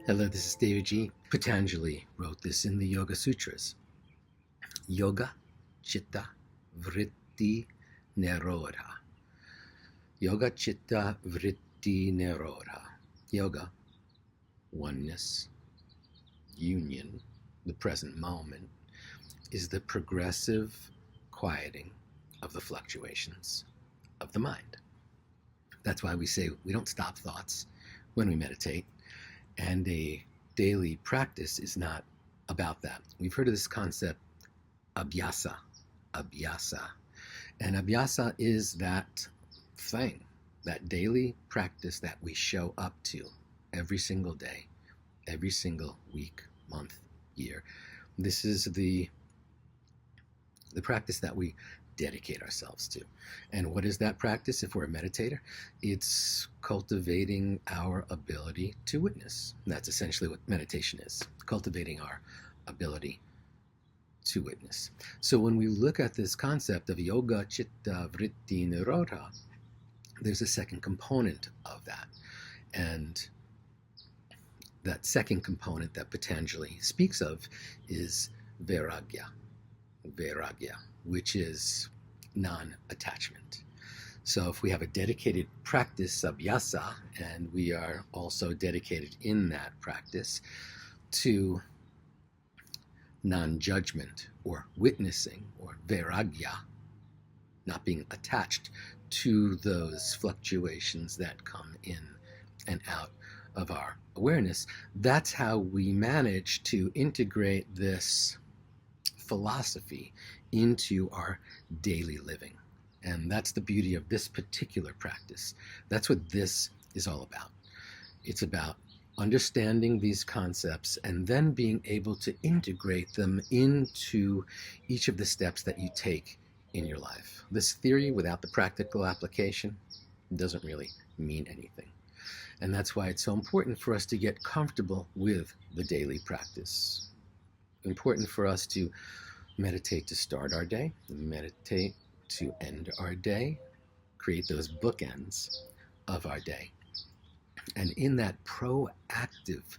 Hello, this is davidji. Patanjali wrote this in the Yoga Sutras. Yoga, Chitta Vritti Nirodha. Yoga, Chitta Vritti Nirodha. Yoga, oneness, union, the present moment, is the progressive quieting of the fluctuations of the mind. That's why we say we don't stop thoughts when we meditate. And a daily practice is not about that. We've heard of this concept, Abhyasa. And Abhyasa is that thing, that daily practice that we show up to every single day, every single week, month, year. This is the practice that we dedicate ourselves to. And what is that practice if we're a meditator? It's cultivating our ability to witness. And that's essentially what meditation is, cultivating our ability to witness. So when we look at this concept of yoga, chitta, vritti, nirodha, there's a second component of that. And that second component that Patanjali speaks of is viraghya, which is non-attachment. So if we have a dedicated practice, Abhyasa, and we are also dedicated in that practice to non-judgment or witnessing or viraghya, not being attached to those fluctuations that come in and out of our awareness, that's how we manage to integrate this philosophy into our daily living. And that's the beauty of this particular practice. That's what this is all about. It's about understanding these concepts and then being able to integrate them into each of the steps that you take in your life. This theory without the practical application doesn't really mean anything. And that's why it's so important for us to get comfortable with the daily practice. Important for us to meditate to start our day, meditate to end our day, create those bookends of our day. And in that proactive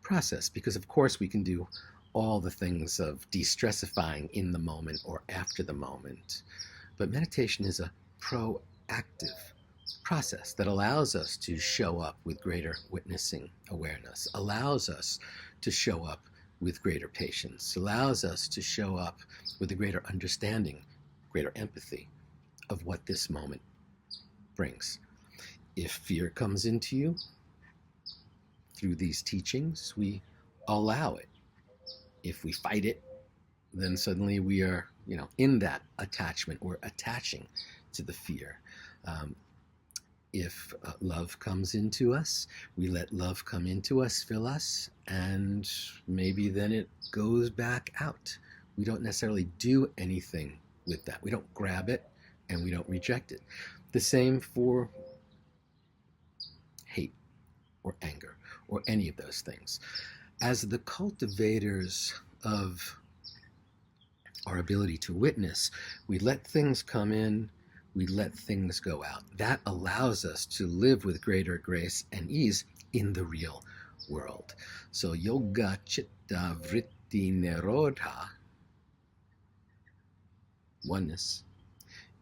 process, because of course we can do all the things of de-stressifying in the moment or after the moment, but meditation is a proactive process that allows us to show up with greater witnessing awareness, allows us to show up with greater patience, allows us to show up with a greater understanding, greater empathy of what this moment brings. If fear comes into you through these teachings, we allow it. If we fight it, then suddenly we are, in that attachment or attaching to the fear. If love comes into us, we let love come into us, fill us, and maybe then it goes back out. We don't necessarily do anything with that. We don't grab it and we don't reject it. The same for hate or anger or any of those things. As the cultivators of our ability to witness, we let things come in, we let things go out. That allows us to live with greater grace and ease in the real world. So yoga, chitta, vritti, nirodha, oneness,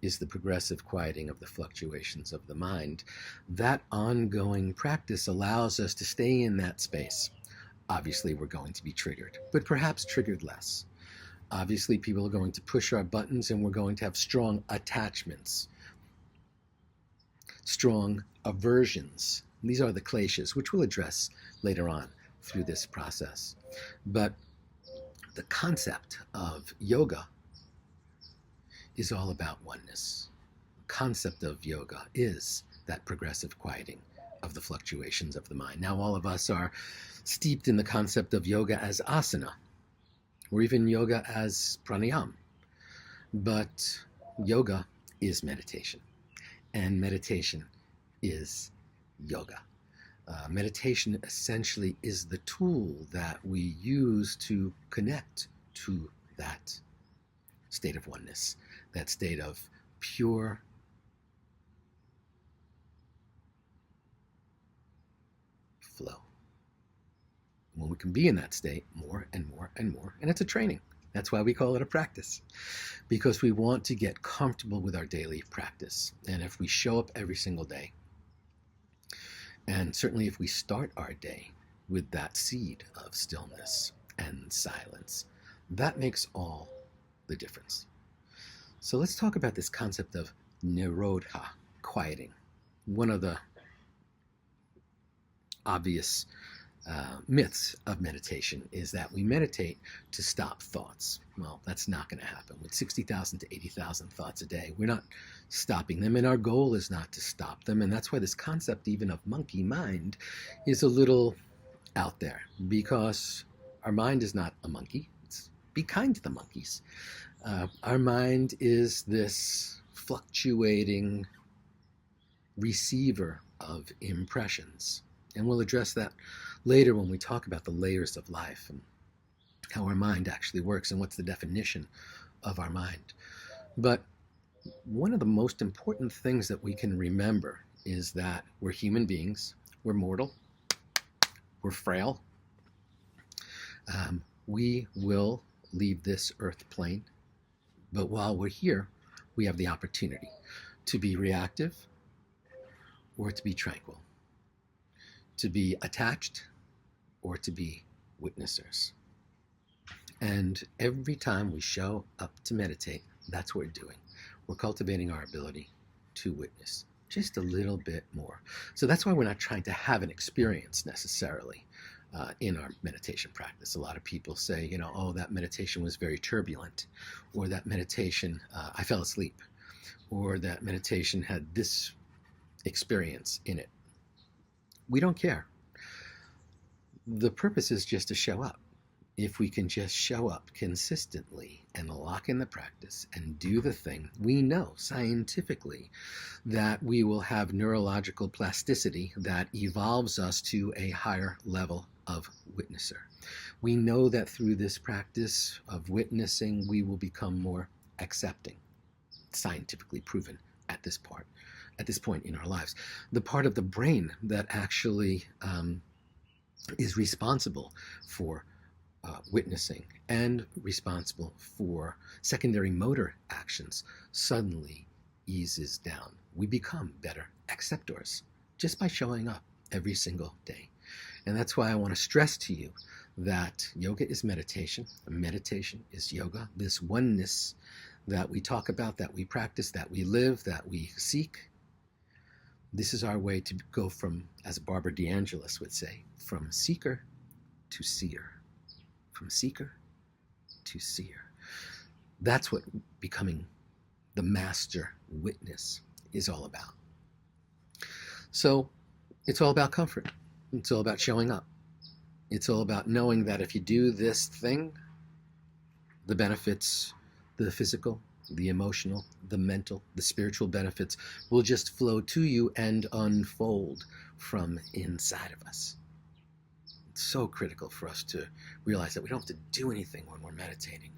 is the progressive quieting of the fluctuations of the mind. That ongoing practice allows us to stay in that space. Obviously, we're going to be triggered, but perhaps triggered less. Obviously, people are going to push our buttons and we're going to have strong attachments, strong aversions. These are the kleshas, which we'll address later on through this process. But the concept of yoga is all about oneness. The concept of yoga is that progressive quieting of the fluctuations of the mind. Now, all of us are steeped in the concept of yoga as asana, or even yoga as pranayama. But yoga is meditation, and meditation is yoga. Meditation essentially is the tool that we use to connect to that state of oneness, that state of pure flow. when we can be in that state more and more and more, and it's a training. That's why we call it a practice, because we want to get comfortable with our daily practice. And if we show up every single day, and certainly if we start our day with that seed of stillness and silence, that makes all the difference. So let's talk about this concept of Nirodha, quieting. One of the obvious myths of meditation is that we meditate to stop thoughts. Well, that's not going to happen. With 60,000 to 80,000 thoughts a day, we're not stopping them, and our goal is not to stop them. And that's why this concept even of monkey mind is a little out there, because our mind is not a monkey. Be kind to the monkeys. Our mind is this fluctuating receiver of impressions. And we'll address that later when we talk about the layers of life and how our mind actually works and what's the definition of our mind. But one of the most important things that we can remember is that we're human beings, we're mortal, we're frail. We will leave this earth plane, but while we're here, we have the opportunity to be reactive or to be tranquil, to be attached or to be witnessers. And every time we show up to meditate, that's what we're doing. We're cultivating our ability to witness just a little bit more. So that's why we're not trying to have an experience necessarily in our meditation practice. A lot of people say, oh, that meditation was very turbulent, or that meditation, I fell asleep, or that meditation had this experience in it. We don't care. The purpose is just to show up. If we can just show up consistently and lock in the practice and do the thing, we know scientifically that we will have neurological plasticity that evolves us to a higher level of witnesser. We know that through this practice of witnessing, we will become more accepting, scientifically proven at this point in our lives. The part of the brain that actually is responsible for witnessing and responsible for secondary motor actions suddenly eases down. We become better acceptors just by showing up every single day. And that's why I want to stress to you that yoga is meditation, meditation is yoga. This oneness that we talk about, that we practice, that we live, that we seek, this is our way to go from, as Barbara DeAngelis would say, from seeker to seer. From seeker to seer. That's what becoming the master witness is all about. So it's all about comfort. It's all about showing up. It's all about knowing that if you do this thing, the benefits, the physical, the emotional, the mental, the spiritual benefits will just flow to you and unfold from inside of us. It's so critical for us to realize that we don't have to do anything when we're meditating,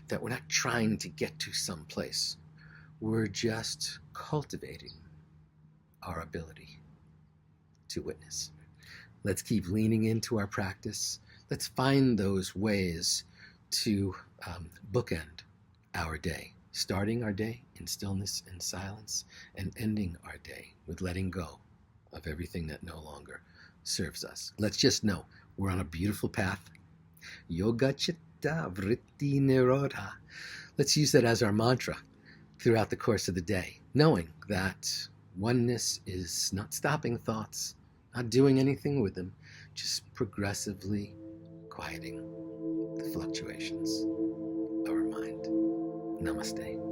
that we're not trying to get to some place. We're just cultivating our ability to witness. Let's keep leaning into our practice. Let's find those ways to bookend our day, starting our day in stillness and silence, and ending our day with letting go of everything that no longer serves us. Let's just know we're on a beautiful path. Yoga Chitta Vritti Nirodha. Let's use that as our mantra throughout the course of the day, knowing that oneness is not stopping thoughts, not doing anything with them, just progressively quieting the fluctuations of our mind. Namaste.